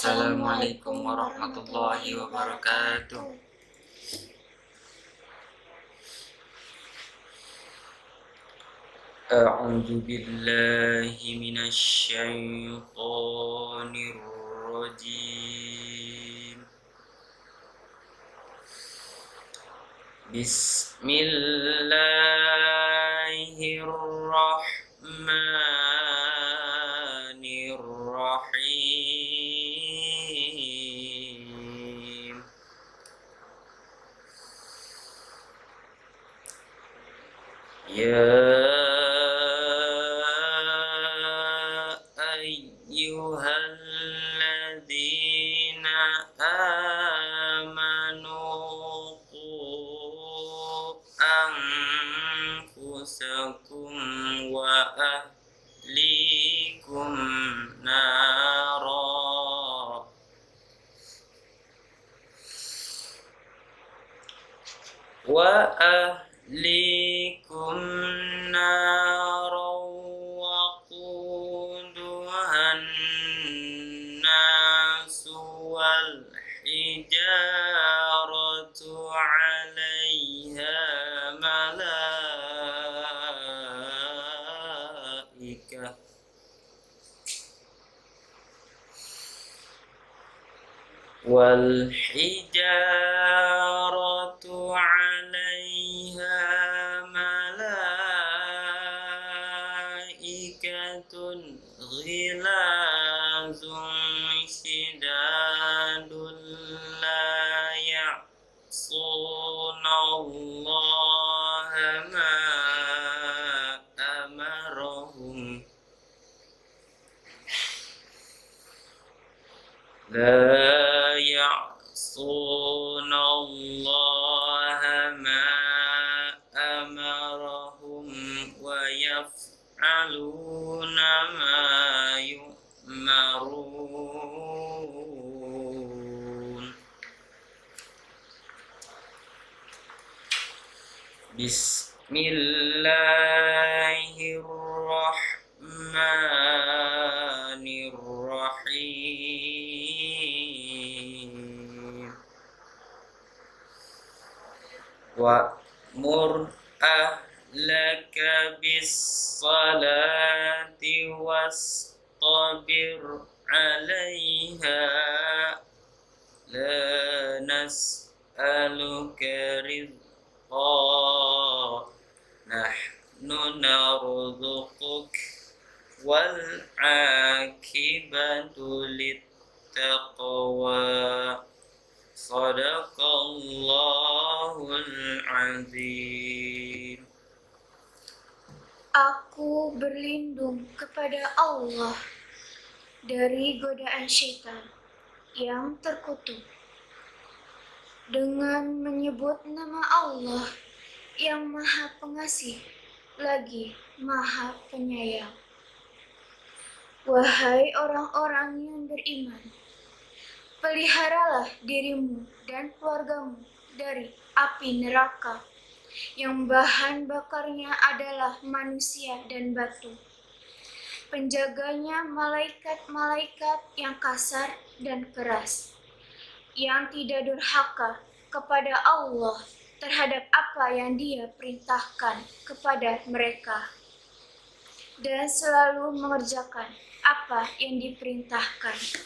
Assalamualaikum warahmatullahi wabarakatuh. A'udzu billahi minasy syaithanir rajim. Bismillahirrahmanirrahim. Ya ayyuhalladzina amanu qu anfusakum wa ahlikum nara waquduhan nasu wal hijaratu 'alaiha malaikah wal hijaratu 'alaiha malaikatun ghilazun shidadun la ya'sunallaha ma amarahum la ya'sunallaha ma amarahum wa yaf'aluna ma yu'marun. Bismillahirrahmanirrahim. Wa'mur ahlaka bis-salati wastabir 'alaiha la nas'aluka rizqa nahnu narzuquk wal 'aqibatu littaqwa. Shadaqallahul azim. Aku berlindung kepada Allah dari godaan syaitan yang terkutuk dengan menyebut nama Allah yang Maha Pengasih lagi Maha Penyayang. Wahai orang-orang yang beriman, peliharalah dirimu dan keluargamu dari api neraka yang bahan bakarnya adalah manusia dan batu. Penjaganya malaikat-malaikat yang kasar dan keras, yang tidak durhaka kepada Allah terhadap apa yang Dia perintahkan kepada mereka, dan selalu mengerjakan apa yang diperintahkan.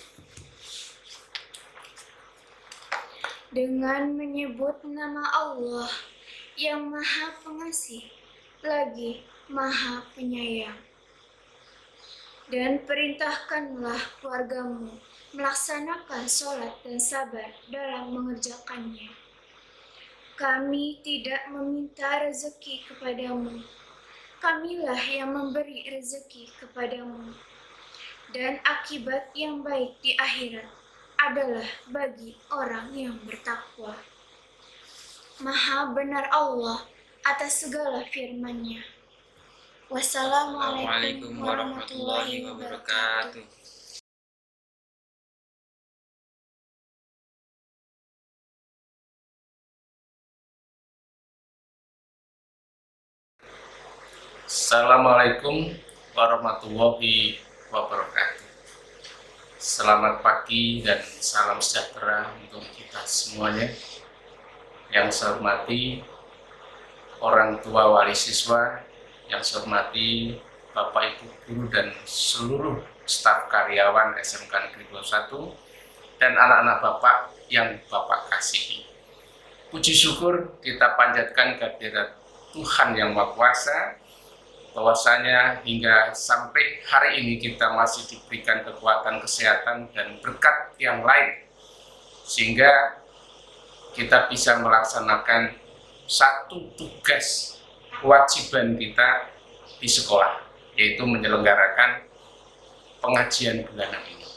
Dengan menyebut nama Allah yang Maha Pengasih lagi Maha Penyayang. Dan perintahkanlah keluargamu melaksanakan sholat dan sabar dalam mengerjakannya. Kami tidak meminta rezeki kepadamu, Kamilah yang memberi rezeki kepadamu. Dan akibat yang baik di akhirat adalah bagi orang yang bertakwa. Maha benar Allah atas segala firman-Nya. Wassalamualaikum warahmatullahi wabarakatuh. Assalamualaikum warahmatullahi wabarakatuh. Selamat pagi dan salam sejahtera untuk kita semuanya. Yang saya hormati orang tua wali siswa, yang saya hormati Bapak Ibu guru dan seluruh staf karyawan SMK Negeri 21 dan anak-anak Bapak yang Bapak kasihi. Puji syukur kita panjatkan kehadirat Tuhan yang Maha Kuasa, bahwasanya hingga sampai hari ini kita masih diberikan kekuatan, kesehatan, dan berkat yang lain, sehingga kita bisa melaksanakan satu tugas kewajiban kita di sekolah, yaitu menyelenggarakan pengajian bulanan ini.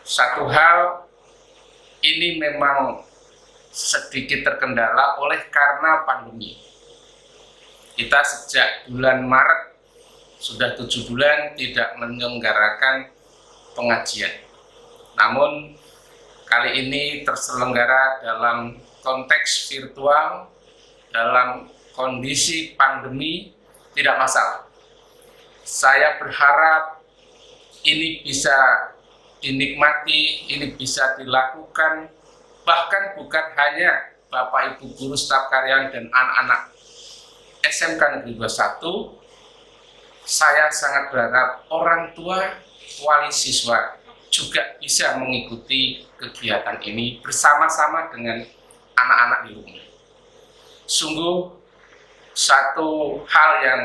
Satu hal ini memang sedikit terkendala oleh karena pandemi. Kita sejak bulan Maret sudah 7 bulan tidak menyelenggarakan pengajian. Namun kali ini terselenggara dalam konteks virtual, dalam kondisi pandemi, tidak masalah. Saya berharap ini bisa dinikmati, ini bisa dilakukan, bahkan bukan hanya Bapak Ibu guru, staf karyawan, dan anak-anak SMK Negeri 21, saya sangat berharap orang tua wali siswa juga bisa mengikuti kegiatan ini bersama-sama dengan anak-anak di rumah. Sungguh satu hal yang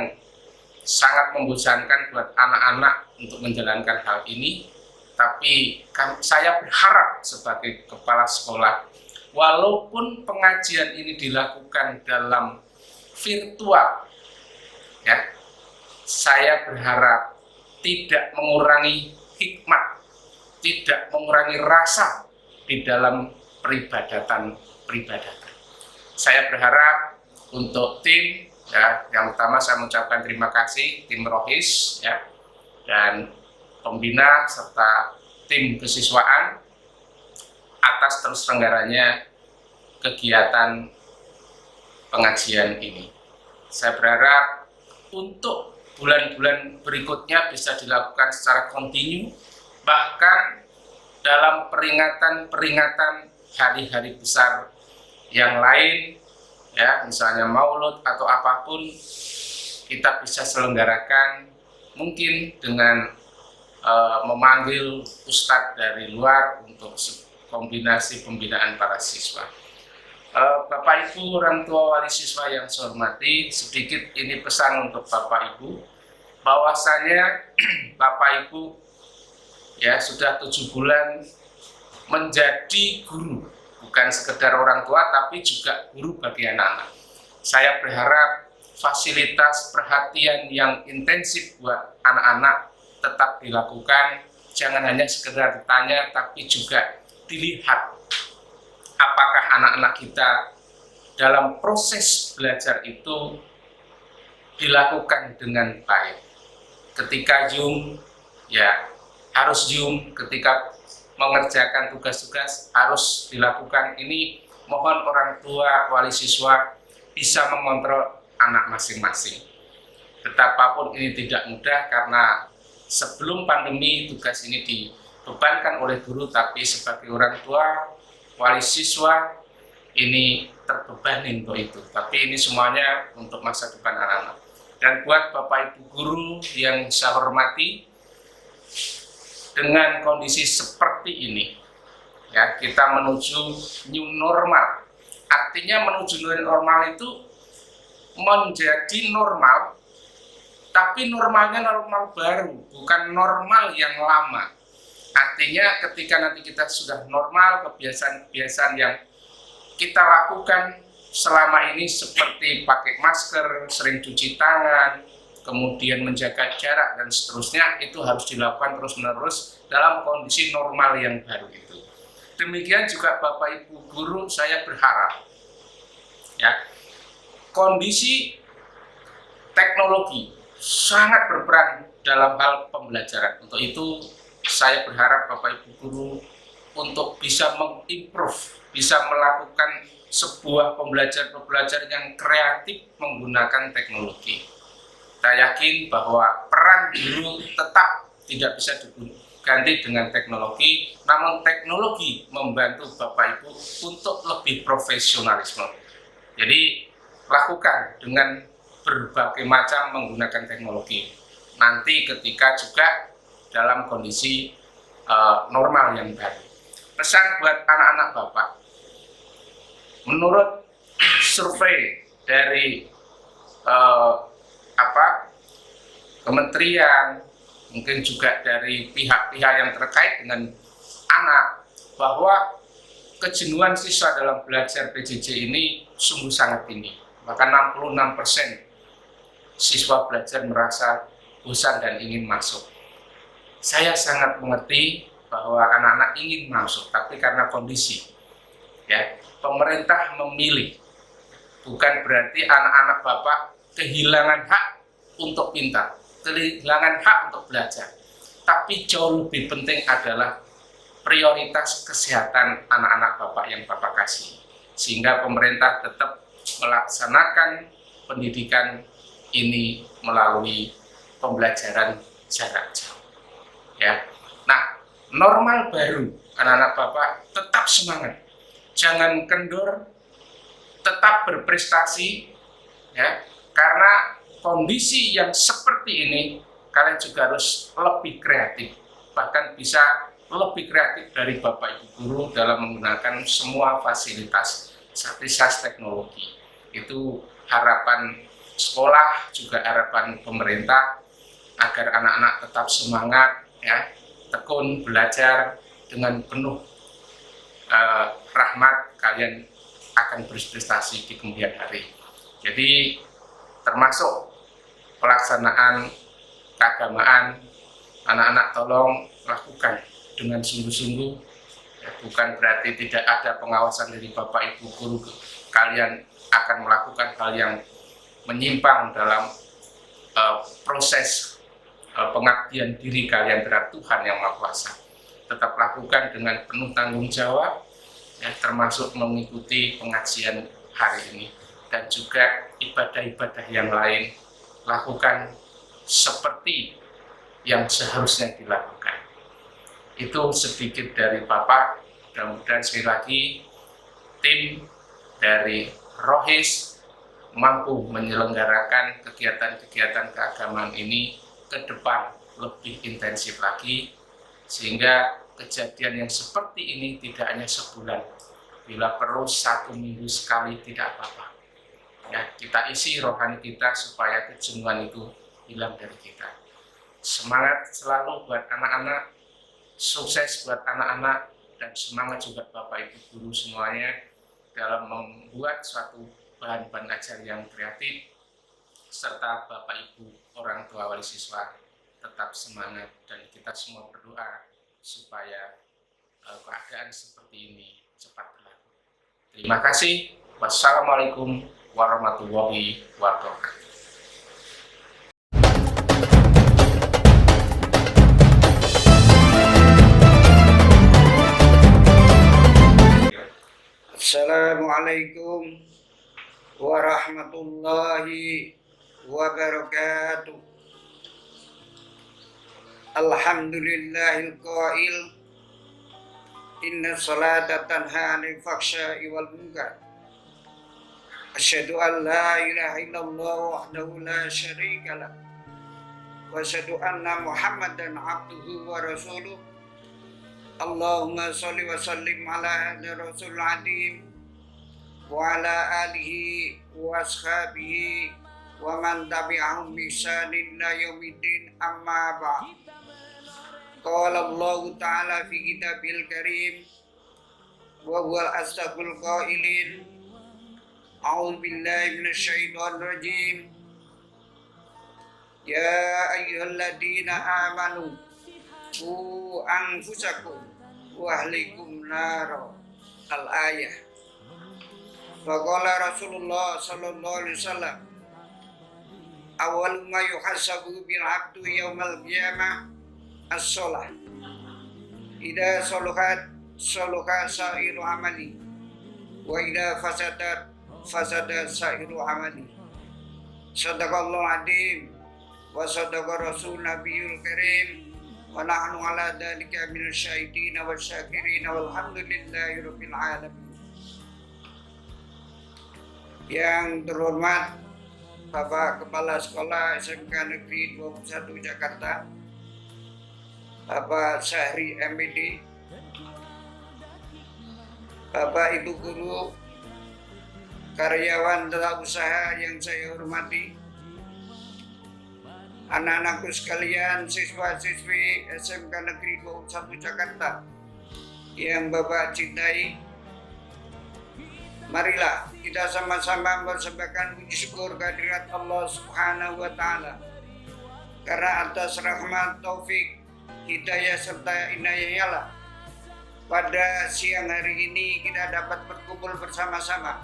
sangat membosankan buat anak-anak untuk menjalankan hal ini, tapi saya berharap sebagai kepala sekolah, walaupun pengajian ini dilakukan dalam virtual, ya, saya berharap tidak mengurangi hikmat, tidak mengurangi rasa di dalam peribadatan. Saya berharap untuk tim, ya, yang utama saya mengucapkan terima kasih tim Rohis, ya, dan pembina serta tim kesiswaan atas terselenggaranya kegiatan pengajian ini. Saya berharap untuk bulan-bulan berikutnya bisa dilakukan secara kontinu, bahkan dalam peringatan hari-hari besar yang lain, ya, misalnya Maulud atau apapun, kita bisa selenggarakan mungkin dengan memanggil ustadz dari luar untuk kombinasi pembinaan para siswa. Bapak Ibu orang tua wali siswa yang saya hormati, sedikit ini pesan untuk Bapak Ibu, bahwasanya Bapak Ibu, ya, sudah 7 bulan menjadi guru, bukan sekedar orang tua tapi juga guru bagi anak-anak. Saya berharap fasilitas perhatian yang intensif buat anak-anak tetap dilakukan, jangan hanya sekedar ditanya tapi juga dilihat apakah anak-anak kita dalam proses belajar itu dilakukan dengan baik. Ketika Zoom, ya harus Zoom. Ketika mengerjakan tugas-tugas harus dilakukan. Ini mohon orang tua wali siswa bisa mengontrol anak masing-masing. Betapapun ini tidak mudah karena sebelum pandemi tugas ini dibebankan oleh guru, tapi sebagai orang tua wali siswa ini terbebani untuk itu. Tapi ini semuanya untuk masa depan anak-anak. Dan buat Bapak Ibu guru yang saya hormati, dengan kondisi seperti ini, ya, kita menuju new normal. Artinya menuju new normal itu menjadi normal, tapi normalnya normal baru, bukan normal yang lama. Artinya ketika nanti kita sudah normal, kebiasaan-kebiasaan yang kita lakukan selama ini seperti pakai masker, sering cuci tangan, kemudian menjaga jarak dan seterusnya, itu harus dilakukan terus-menerus dalam kondisi normal yang baru itu. Demikian juga Bapak Ibu guru, saya berharap, ya, kondisi teknologi sangat berperan dalam hal pembelajaran. Untuk itu saya berharap Bapak Ibu guru untuk bisa mengimprove, bisa melakukan sebuah pembelajaran yang kreatif menggunakan teknologi. Saya yakin bahwa peran guru tetap tidak bisa ganti dengan teknologi, namun teknologi membantu Bapak Ibu untuk lebih profesionalisme. Jadi lakukan dengan berbagai macam menggunakan teknologi. Nanti ketika juga dalam kondisi normal yang baru. Pesan buat anak-anak Bapak, menurut survei dari kementerian, mungkin juga dari pihak-pihak yang terkait dengan anak, bahwa kejenuhan siswa dalam belajar PJJ ini sungguh sangat tinggi. Bahkan 66% siswa belajar merasa bosan dan ingin masuk. Saya sangat mengerti bahwa anak-anak ingin masuk, tapi karena kondisi, ya, pemerintah memilih. Bukan berarti anak-anak Bapak kehilangan hak untuk pintar, kehilangan hak untuk belajar. Tapi jauh lebih penting adalah prioritas kesehatan anak-anak Bapak yang Bapak kasih. Sehingga pemerintah tetap melaksanakan pendidikan ini melalui pembelajaran jarak jauh. Ya. Nah, normal baru, anak-anak Bapak tetap semangat. Jangan kendor, tetap berprestasi, ya, karena kondisi yang seperti ini kalian juga harus lebih kreatif, bahkan bisa lebih kreatif dari Bapak Ibu guru dalam menggunakan semua fasilitas teknologi. Itu harapan sekolah, juga harapan pemerintah agar anak-anak tetap semangat, ya, tekun belajar dengan penuh rahmat, kalian akan berprestasi di kemudian hari. Jadi termasuk pelaksanaan keagamaan, anak-anak tolong lakukan dengan sungguh-sungguh, ya, bukan berarti tidak ada pengawasan dari Bapak Ibu guru, kalian akan melakukan hal yang menyimpang dalam proses pengabdian diri kalian terhadap Tuhan Yang Maha Kuasa. Tetap lakukan dengan penuh tanggung jawab, ya, termasuk mengikuti pengajian hari ini dan juga ibadah-ibadah yang lain, lakukan seperti yang seharusnya dilakukan. Itu sedikit dari Bapak. Mudah-mudahan sekali lagi tim dari Rohis mampu menyelenggarakan kegiatan-kegiatan keagamaan ini ke depan lebih intensif lagi, sehingga kejadian yang seperti ini tidak hanya sebulan, bila perlu 1 minggu sekali tidak apa-apa. Ya, kita isi rohani kita supaya kejenuhan itu hilang dari kita. Semangat selalu buat anak-anak, sukses buat anak-anak, dan semangat juga Bapak Ibu guru semuanya dalam membuat suatu bahan-bahan ajar yang kreatif, serta Bapak Ibu orang tua wali siswa tetap semangat, dan kita semua berdoa supaya keadaan seperti ini cepat berlalu. Terima kasih. Wassalamualaikum warahmatullahi wabarakatuh. Assalamualaikum warahmatullahi wabarakatuh. Alhamdulillahil qail inna salata tanha 'anil fahsya'i wal munkar. Asyhadu an la ilaha illallah wahdahu la syarika lah wa asyhadu anna Muhammadan abduhu wa rasuluh. Allahumma sholli wa sallim ala rasul adim wa ala alihi wa ashabihi wa man tabi'ahum bi ihsanin ila yaumiddin, amma ba'd. Qala Allah ta'ala fi kitabil karim wa huwal asdaqul qailin. A'udzu billahi minasy syaithanir rajim. Ya ayyuhalladzina amanu qu anfusakum wa ahlikum nara. Al-ayah. Faqala Rasulullah sallallahu alaihi wasallam, awal ma yuhasabu bil 'abdu yaumal qiyamah as-shalah. Idza saluhat saluha sa'iru amali wa idza fasadat fasada sa'iru amali. Sadaqallahu adim wa sadaqa rasul nabiyul karim wa nahnu ala dzalika minasyahidin wasyakirin walhamdulillahirabbil alamin. Yang terhormat Bapak Kepala Sekolah SMK Negeri 21 Jakarta, Bapak Syahri MPD, Bapak Ibu Guru, karyawan tata usaha yang saya hormati, anak-anakku sekalian, siswa-siswi SMK Negeri 21 Jakarta yang Bapak cintai, marilah kita sama-sama mempersembahkan puji syukur kehadirat Allah Subhanahu wa Ta'ala, karena atas rahmat, taufik, hidayah serta inayahnya pada siang hari ini kita dapat berkumpul bersama-sama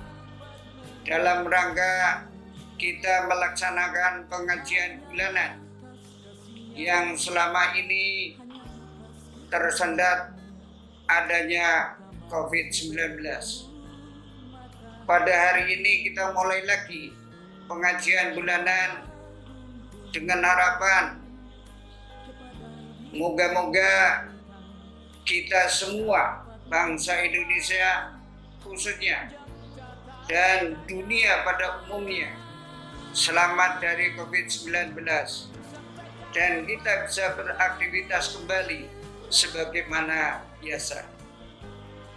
dalam rangka kita melaksanakan pengajian bulanan yang selama ini tersendat adanya COVID-19. Pada hari ini kita mulai lagi pengajian bulanan dengan harapan moga-moga kita semua, bangsa Indonesia khususnya, dan dunia pada umumnya selamat dari COVID-19 dan kita bisa beraktivitas kembali sebagaimana biasa.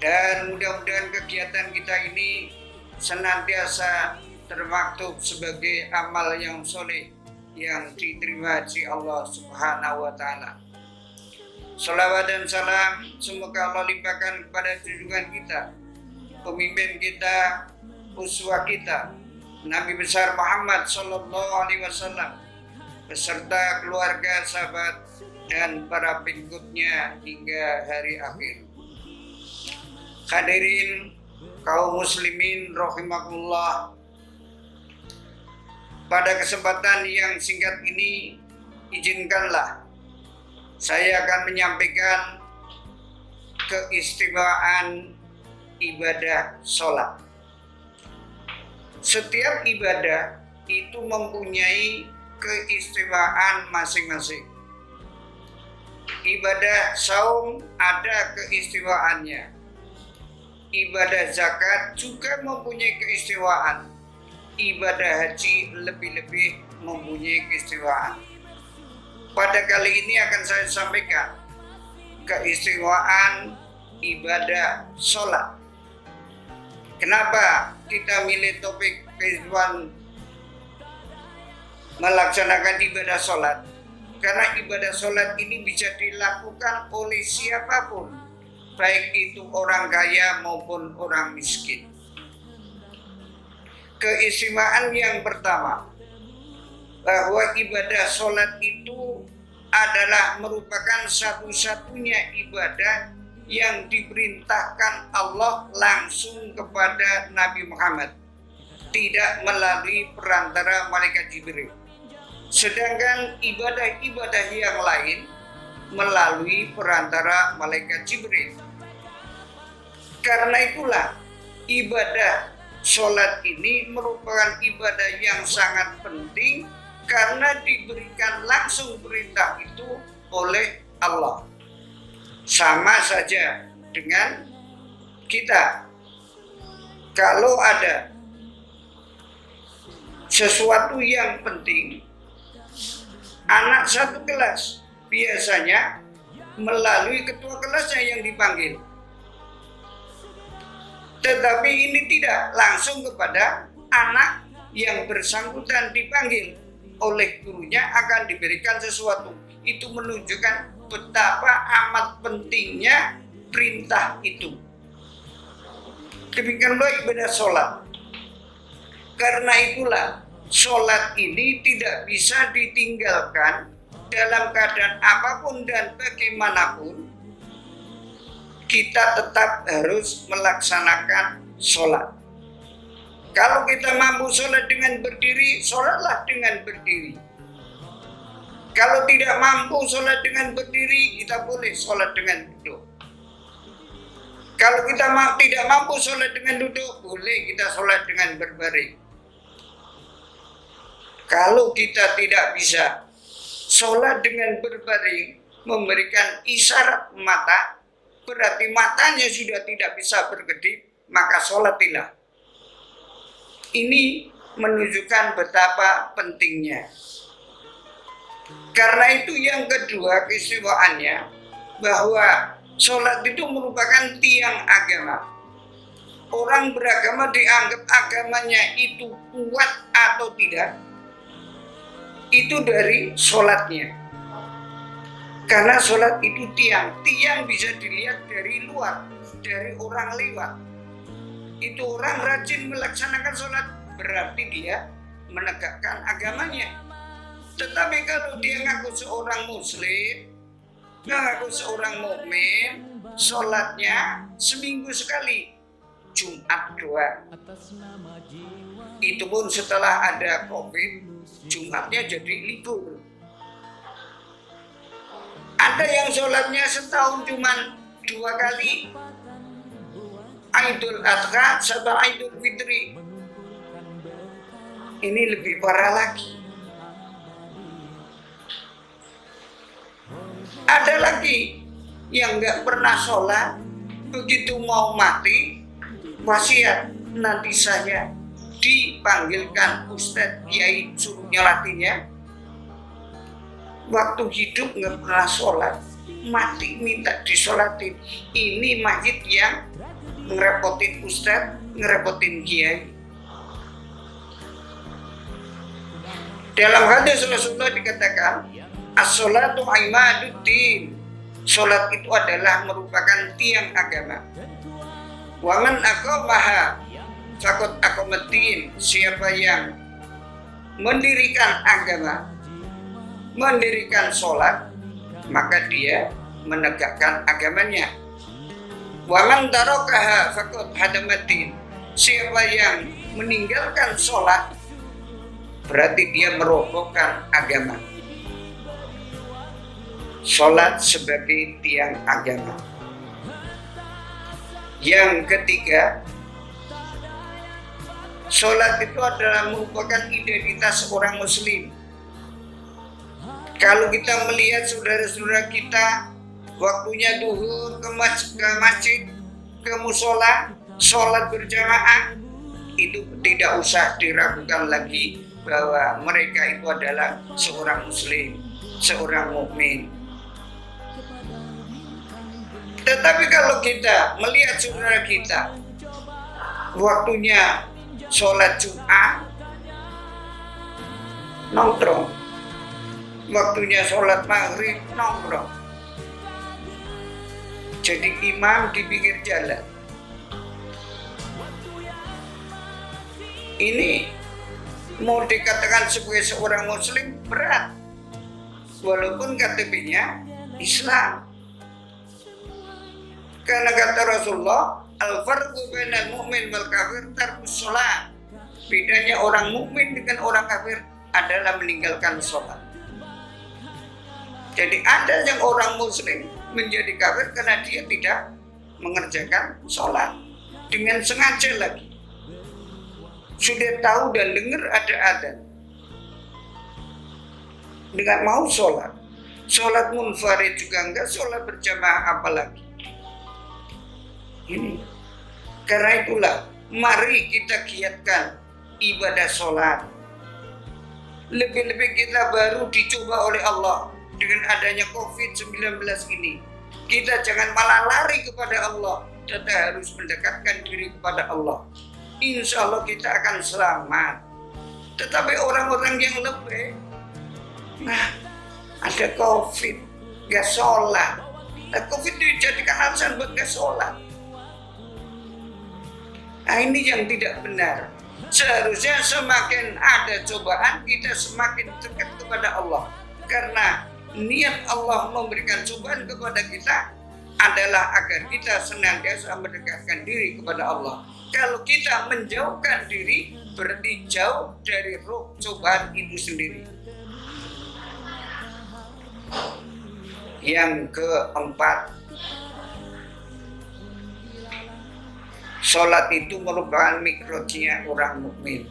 Dan mudah-mudahan kegiatan kita ini senantiasa termaktub sebagai amal yang soleh yang diterima di Allah Subhanahu wa Ta'ala. Salawat dan salam semoga Allah limpahkan kepada junjungan kita, pemimpin kita, uswah kita, Nabi besar Muhammad Sallallahu Alaihi Wasallam, beserta keluarga, sahabat, dan para pengikutnya hingga hari akhir. Hadirin kaum muslimin rahimakumullah, pada kesempatan yang singkat ini izinkanlah saya akan menyampaikan keistimewaan ibadah sholat. Setiap ibadah itu mempunyai keistimewaan masing-masing. Ibadah saum ada keistimewaannya. Ibadah zakat juga mempunyai keistimewaan. Ibadah haji lebih-lebih mempunyai keistimewaan. Pada kali ini akan saya sampaikan keistimewaan ibadah sholat. Kenapa kita milih topik keistimewaan melaksanakan ibadah sholat? Karena ibadah sholat ini bisa dilakukan oleh siapapun, baik itu orang kaya maupun orang miskin. Keistimewaan yang pertama, bahwa ibadah sholat itu adalah merupakan satu-satunya ibadah yang diperintahkan Allah langsung kepada Nabi Muhammad, tidak melalui perantara malaikat Jibril. Sedangkan ibadah-ibadah yang lain melalui perantara malaikat Jibril. Karena itulah ibadah sholat ini merupakan ibadah yang sangat penting karena diberikan langsung perintah itu oleh Allah. Sama saja dengan kita. Kalau ada sesuatu yang penting, anak satu kelas biasanya melalui ketua kelasnya yang dipanggil. Tetapi ini tidak langsung kepada anak yang bersangkutan dipanggil oleh gurunya akan diberikan sesuatu. Itu menunjukkan betapa amat pentingnya perintah itu. Demikian pula ibadah sholat. Karena itulah sholat ini tidak bisa ditinggalkan dalam keadaan apapun dan bagaimanapun. Kita tetap harus melaksanakan sholat. Kalau kita mampu sholat dengan berdiri, sholatlah dengan berdiri. Kalau tidak mampu sholat dengan berdiri, kita boleh sholat dengan duduk. Kalau kita tidak mampu sholat dengan duduk, boleh kita sholat dengan berbaring. Kalau kita tidak bisa sholat dengan berbaring, memberikan isyarat mata, berarti matanya sudah tidak bisa berkedip, maka sholatilah. Ini menunjukkan betapa pentingnya. Karena itu yang kedua keistimewaannya, bahwa sholat itu merupakan tiang agama. Orang beragama dianggap agamanya itu kuat atau tidak, itu dari sholatnya. Karena sholat itu tiang bisa dilihat dari luar, dari orang lewat. Itu orang rajin melaksanakan sholat, berarti dia menegakkan agamanya. Tetapi kalau dia ngaku seorang muslim, ngaku seorang mukmin, sholatnya seminggu sekali, Jumat doang. Itu pun setelah ada COVID, Jumatnya jadi libur. Ada yang sholatnya setahun cuma 2 kali, Idul Adha sama Idul Fitri. Ini lebih parah lagi. Ada lagi yang nggak pernah sholat, begitu mau mati, wasiat, nanti saya dipanggilkan Ustadz Kiai suruh nyolatinya. Waktu hidup nggak pernah sholat, mati minta disolatin. Ini mayit yang ngerepotin Ustadz, ngerepotin Kiai. Dalam hadis Rasulullah dikatakan, as-sholatu imaduddin. Sholat itu adalah merupakan tiang agama. Wa man aqamaha faqad aqamaddin. Siapa yang mendirikan agama, mendirikan sholat, maka dia menegakkan agamanya. Wa man tarakaha faqad hadamaddin. Siapa yang meninggalkan sholat, berarti dia merobohkan agama. Sholat sebagai tiang agama. Yang ketiga, sholat itu adalah merupakan identitas seorang muslim. Kalau kita melihat saudara-saudara kita, waktunya duhur ke masjid, ke musola, sholat berjamaah, itu tidak usah diragukan lagi bahwa mereka itu adalah seorang muslim, seorang mukmin. Tetapi kalau kita melihat saudara kita, waktunya sholat Jumat, nongkrong. Waktunya sholat maghrib, nongkrong. Jadi imam di pinggir jalan. Ini mau dikatakan sebagai seorang muslim berat, walaupun KTP-nya Islam. Karena kata Rasulullah, al-farqu bainal mu'min wal kafir tarkus shalah. Bedanya orang mukmin dengan orang kafir adalah meninggalkan sholat. Jadi ada yang orang muslim menjadi kafir karena dia tidak mengerjakan sholat dengan sengaja lagi. Sudah tahu dan dengar ada adzan, dengan mau sholat, sholat munfarid juga enggak, sholat berjamaah apalagi. Ini karena itulah mari kita giatkan ibadah sholat. Lebih-lebih kita baru dicoba oleh Allah dengan adanya COVID-19 ini. Kita jangan malah lari kepada Allah, kita harus mendekatkan diri kepada Allah. Insya Allah kita akan selamat. Tetapi orang-orang yang lebih, nah ada COVID, gak sholat. Nah, COVID dijadikan alasan buat gak sholat. Nah ini yang tidak benar. Seharusnya semakin ada cobaan, kita semakin dekat kepada Allah. Karena niat Allah memberikan cobaan kepada kita adalah agar kita senantiasa mendekatkan diri kepada Allah. Kalau kita menjauhkan diri, berarti jauh dari roh cobaan itu sendiri. Yang keempat, sholat itu merupakan mikrojnya orang mukmin.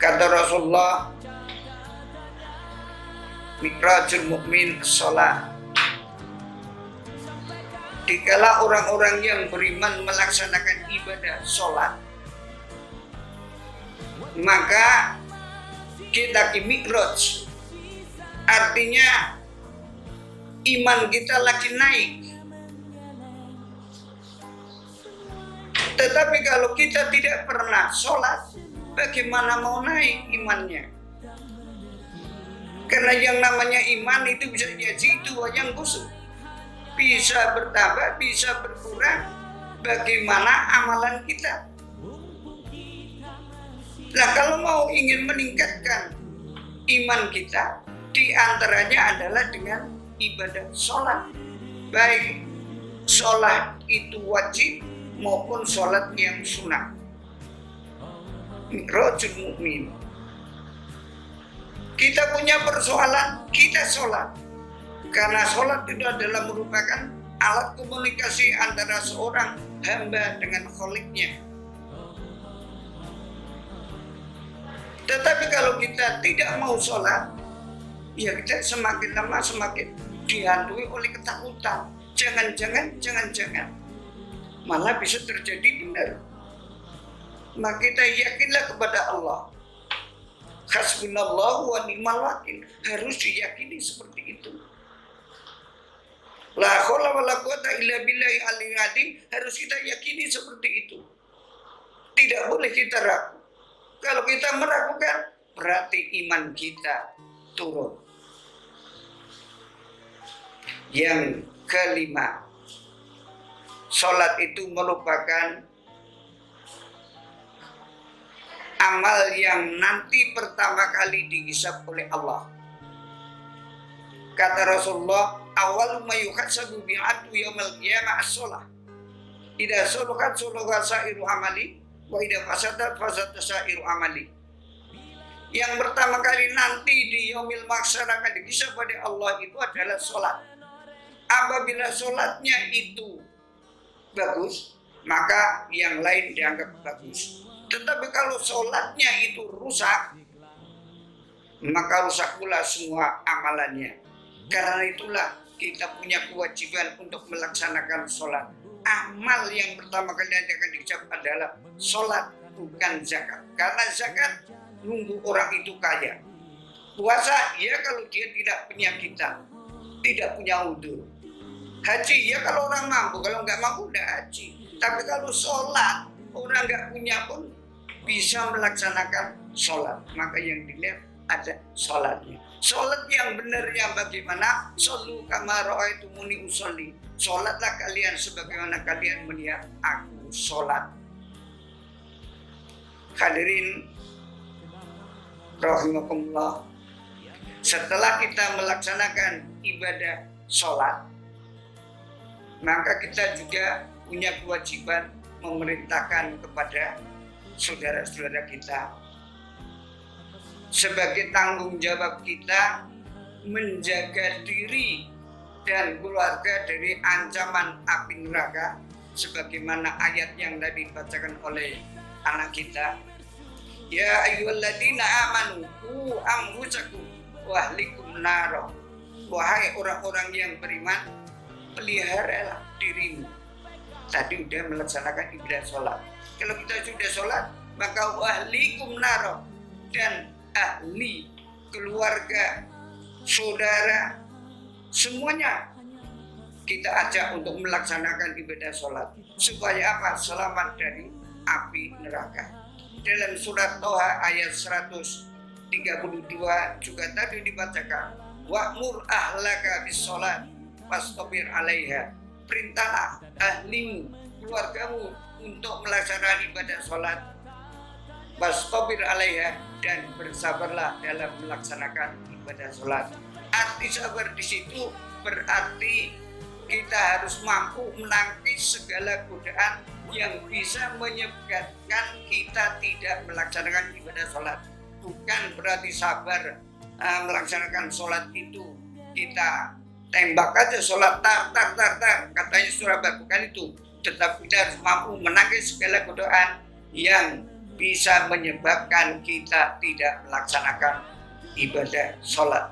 Kata Rasulullah, mi'rajul mukmin sholat. Dikala orang-orang yang beriman melaksanakan ibadah sholat, maka kita mi'raj, artinya iman kita lagi naik. Tetapi kalau kita tidak pernah sholat, bagaimana mau naik imannya? Karena yang namanya iman itu bisa jadi dua yang busuk, bisa bertambah, bisa berkurang. Bagaimana amalan kita? Nah, kalau mau ingin meningkatkan iman kita, di antaranya adalah dengan ibadah sholat. Baik sholat itu wajib maupun sholat yang sunnah. Mi'rajul mukmin. Kita punya persoalan, kita sholat. Karena sholat itu adalah merupakan alat komunikasi antara seorang hamba dengan kholiknya. Tetapi kalau kita tidak mau sholat, ya kita semakin lama semakin dihantui oleh ketakutan. Jangan-jangan malah bisa terjadi benar. Maka kita yakinlah kepada Allah. Hasbunallahu wa ni'mal wakil. Harus diyakini seperti itu. La haula wala quwata illa billahi al-aliyyil azim. Harus kita yakini seperti itu. Tidak boleh kita ragu. Kalau kita meragukan, berarti iman kita turun. Yang kelima, sholat itu merupakan amal yang nanti pertama kali dihisab oleh Allah. Kata Rasulullah, awal ma yuhasabu bi'atu yaumil qiyamah as-shalah. Idza salahat salaha sa'iru amali wa idza fasadat fasada sa'iru amali. Yang pertama kali nanti di yaumil mahsyar akan dihisab oleh Allah itu adalah sholat. Apabila sholatnya itu bagus, maka yang lain dianggap bagus. Tetapi kalau sholatnya itu rusak, maka rusak pula semua amalannya. Karena itulah kita punya kewajiban untuk melaksanakan sholat. Amal yang pertama kali akan dicap adalah sholat, bukan zakat. Karena zakat nunggu orang itu kaya. Puasa, ya kalau dia tidak penyakitan, tidak punya udzur. Haji, ya kalau orang mampu, kalau nggak mampu udah haji. Tapi kalau sholat, orang nggak punya pun bisa melaksanakan sholat. Maka yang dilihat ada sholatnya. Sholat yang benar yang bagaimana? Shollu kama ra'aitumuni usolli. Sholatlah kalian sebagaimana kalian melihat aku sholat. Hadirin rahimakumullah. Setelah kita melaksanakan ibadah sholat, maka kita juga punya kewajiban memerintahkan kepada saudara-saudara kita sebagai tanggung jawab kita menjaga diri dan keluarga dari ancaman api neraka, sebagaimana ayat yang tadi dibacakan oleh anak kita. Ya ayyuhalladzina amanu qu anfusakum wa ahlikum nar. Wahai orang-orang yang beriman, peliharalah dirimu. Tadi sudah melaksanakan ibadah sholat. Kalau kita sudah sholat, maka ahlikum nar, dan ahli, keluarga, saudara, semuanya kita ajak untuk melaksanakan ibadah sholat. Supaya apa? Selamat dari api neraka. Dalam surat Toha ayat 132 juga tadi dibacakan, wa'mur ahlaka bis sholat wastabir alaiha. Perintahlah ahlimu, keluargamu untuk melaksanakan ibadah sholat, wastabir alaiha, dan bersabarlah dalam melaksanakan ibadah sholat. Arti sabar di situ berarti kita harus mampu menangkis segala godaan yang bisa menyebabkan kita tidak melaksanakan ibadah sholat. Bukan berarti sabar melaksanakan sholat itu kita tembak aja sholat tar katanya Surabaya, bukan itu. Tetapi kita harus mampu menangkis segala godaan yang bisa menyebabkan kita tidak melaksanakan ibadah sholat.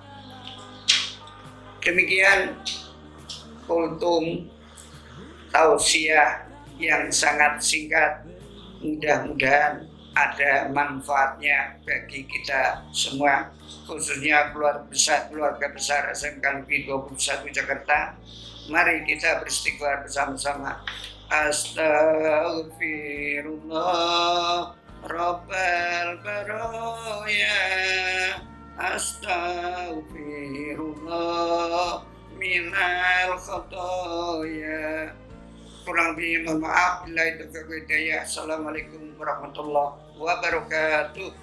Demikian kultum tausiah yang sangat singkat, mudah-mudahan ada manfaatnya bagi kita semua, khususnya keluarga besar SMK Negeri 21 Jakarta. Mari kita beristighfar bersama-sama. Astaghfirullah Rabbal baraya, astaghfirullah minal khotoya. Kurang lebih mohon maaf. Bila itu hidayah. Assalamualaikum warahmatullahi wabarakatuh.